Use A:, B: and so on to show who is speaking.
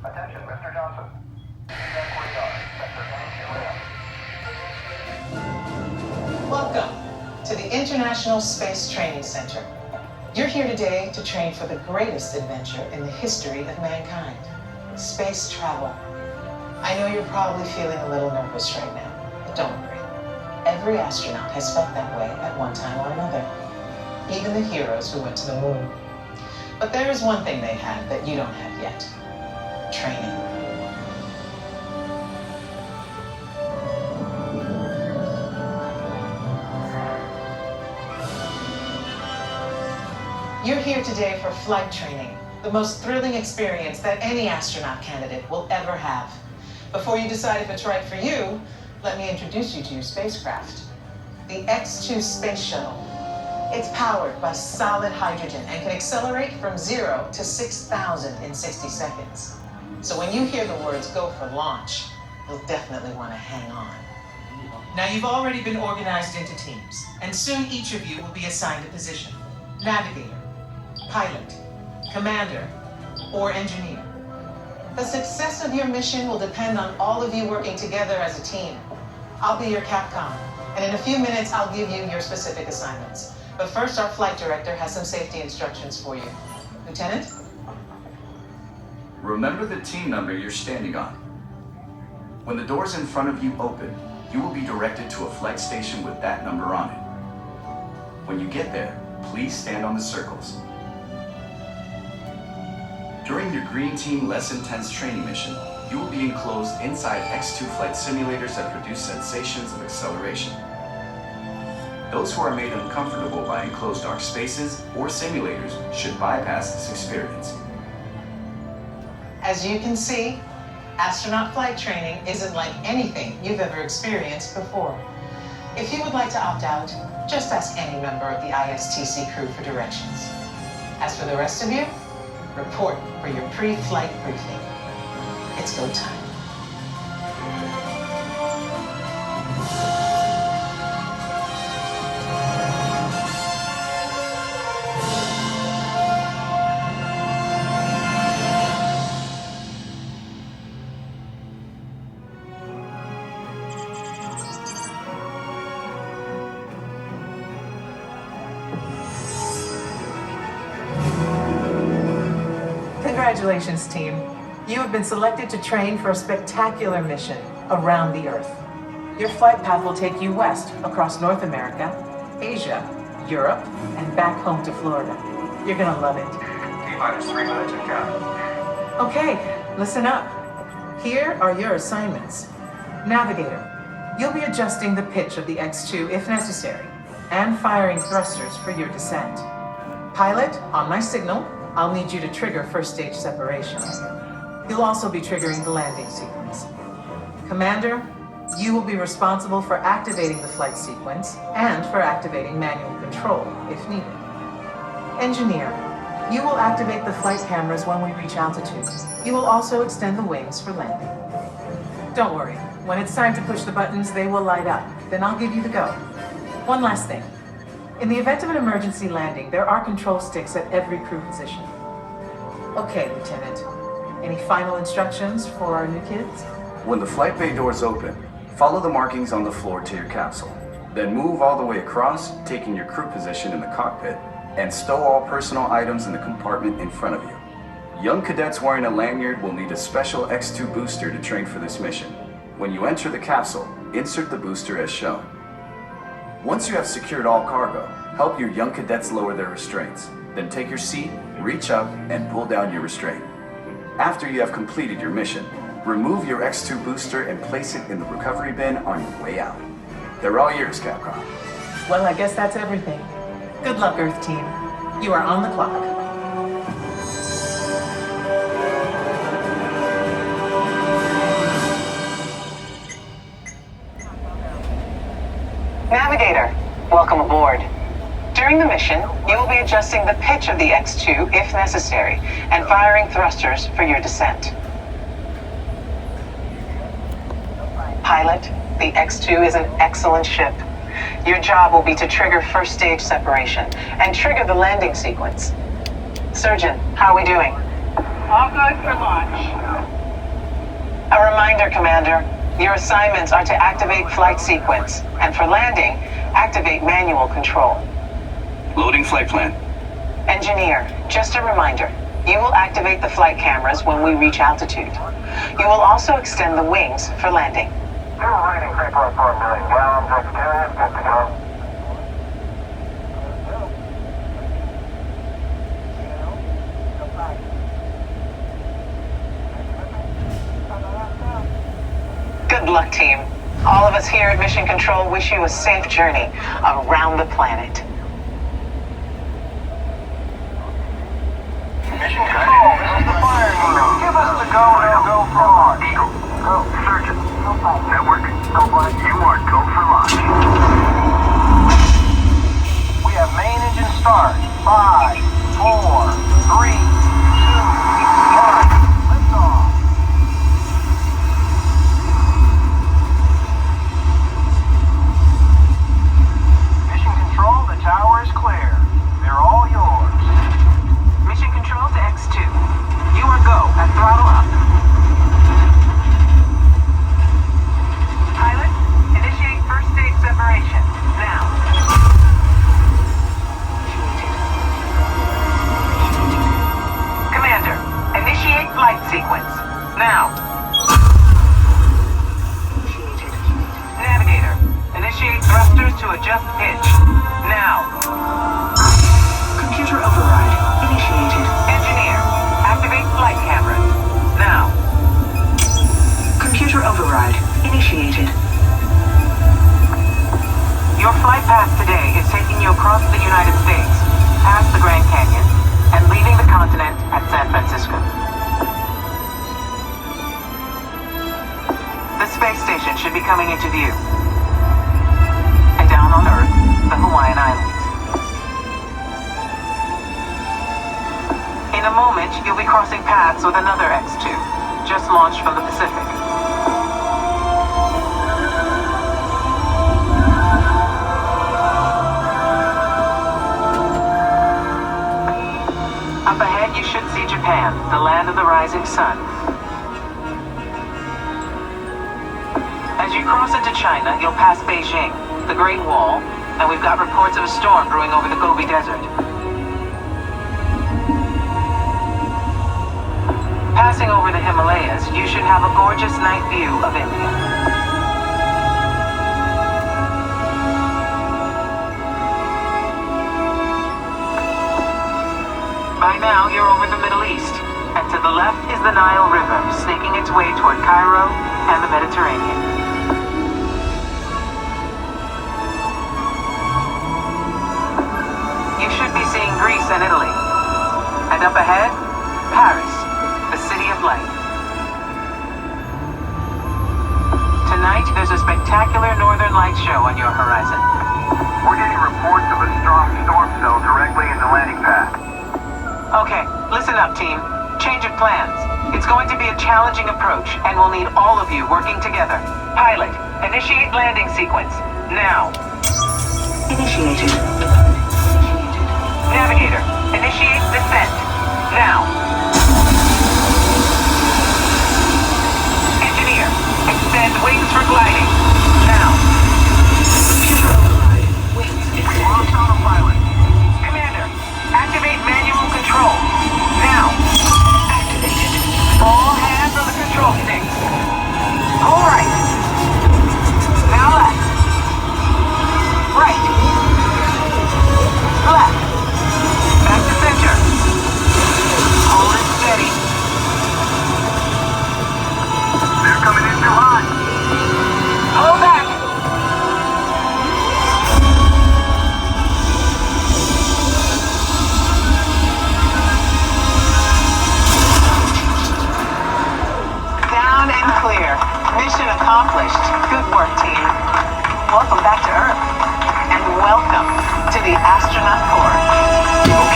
A: Attention, Mr. Johnson. Check radar. Sector NQM.
B: Welcome to the International Space Training Center. You're here today to train for the greatest adventure in the history of mankind, space travel. I know you're probably feeling a little nervous right now, but don't worry. Every astronaut has felt that way at one time or another, even the heroes who went to the moon. But there is one thing they have that you don't have yet: training. You're here today for flight training, the most thrilling experience that any astronaut candidate will ever have. Before you decide if it's right for you, let me introduce you to your spacecraft. The X-2 Space Shuttle. It's powered by solid hydrogen and can accelerate from 0 to 6,000 in 60 seconds. So when you hear the words "go for launch," you'll definitely want to hang on. Now, you've already been organized into teams, and soon each of you will be assigned a position: navigator, pilot, commander, or engineer. The success of your mission will depend on all of you working together as a team. I'll be your Capcom, and in a few minutes I'll give you your specific assignments. But first, our flight director has some safety instructions for you. Lieutenant?
C: Remember the team number you're standing on. When the doors in front of you open, you will be directed to a flight station with that number on it. When you get there, please stand on the circles. During your Green Team Less Intense training mission, you will be enclosed inside X-2 flight simulators that produce sensations of acceleration. Those who are made uncomfortable by enclosed dark spaces or simulators should bypass this experience.
B: As you can see, astronaut flight training isn't like anything you've ever experienced before. If you would like to opt out, just ask any member of the ISTC crew for directions. As for the rest of you, report for your pre-flight briefing. It's go time. Congratulations, team. You have been selected to train for a spectacular mission around the Earth. Your flight path will take you west across North America, Asia, Europe, and back home to Florida. You're gonna love it.
A: T-minus 3 minutes and counting.
B: Okay, listen up. Here are your assignments. Navigator, you'll be adjusting the pitch of the X-2 if necessary, and firing thrusters for your descent. Pilot, on my signal, I'll need you to trigger first stage separation. You'll also be triggering the landing sequence. Commander, you will be responsible for activating the flight sequence and for activating manual control if needed. Engineer, you will activate the flight cameras when we reach altitude. You will also extend the wings for landing. Don't worry, when it's time to push the buttons, they will light up. Then I'll give you the go. One last thing. In the event of an emergency landing, there are control sticks at every crew position. Okay, Lieutenant. Any final instructions for our new kids?
C: When the flight bay doors open, follow the markings on the floor to your capsule. Then move all the way across, taking your crew position in the cockpit, and stow all personal items in the compartment in front of you. Young cadets wearing a lanyard will need a special X-2 booster to train for this mission. When you enter the capsule, insert the booster as shown. Once you have secured all cargo, help your young cadets lower their restraints. Then take your seat, reach up, and pull down your restraint. After you have completed your mission, remove your X-2 booster and place it in the recovery bin on your way out. They're all yours, Capcom.
B: Well, I guess that's everything. Good luck, Earth team. You are on the clock. Navigator, welcome aboard. During the mission, you will be adjusting the pitch of the X-2 if necessary, and firing thrusters for your descent. Pilot, the X-2 is an excellent ship. Your job will be to trigger first stage separation and trigger the landing sequence. Surgeon, how are we doing?
A: All good for launch.
B: A reminder, Commander. Your assignments are to activate flight sequence, and for landing, activate manual control.
C: Loading flight plan.
B: Engineer, just a reminder. You will activate the flight cameras when we reach altitude. You will also extend the wings for landing.
A: Fuel rating 3.4 million gallons. Exterior is good to go.
B: Good luck, team. All of us here at Mission Control wish you a safe journey around the planet.
A: Mission Control, this is the firing order. Give us the go and go for launch. Eagle. Go. Surgeon. Network. Go flight. You are go for launch. We have main engine start. 5, 4, 3, 2, 1. Lift off. Mission Control, the tower is clear. They're all yours.
B: Mission Control to X2. You are go at throttle up. Pilot, initiate first stage separation. Now. Commander, initiate flight sequence. Now. Navigator, initiate thrusters to adjust pitch. Now.
D: Computer override initiated.
B: Engineer, activate flight cameras. Now.
D: Computer override initiated.
B: Your flight path today is taking you across the United States, past the Grand Canyon, and leaving the continent at San Francisco. The space station should be coming into view. And down on Earth, the Hawaiian Islands. In a moment, you'll be crossing paths with another X2, just launched from the Pacific. Up ahead, you should see Japan, the land of the rising sun. As you cross into China, you'll pass Beijing, the Great Wall, and we've got reports of a storm brewing over the Gobi Desert. Passing over the Himalayas, you should have a gorgeous night view of India. By now, you're over the Middle East, and to the left is the Nile River, snaking its way toward Cairo and the Mediterranean. You should be seeing Greece and Italy. And up ahead, Paris, the city of light. Tonight, there's a spectacular northern light show on your horizon.
A: We're getting reports of a strong storm cell directly in the landing pad.
B: Okay, listen up, team. Change of plans. It's going to be a challenging approach, and we'll need all of you working together. Pilot, initiate landing sequence. Now.
D: Initiated.
B: Navigator, initiate descent. Now. Engineer, extend wings for gliding. Now.
D: Computer override wings extended.
A: Lost autopilot.
B: Commander, activate manual control. Now.
D: Activated.
B: All hands on the control sticks. All right. Now left. Right. Left. Back to center. Hold it steady.
A: They're coming in too hot.
B: Hold back. Down and clear. Mission accomplished. Good work, team. Welcome back to Earth. And welcome to the Astronaut Corps.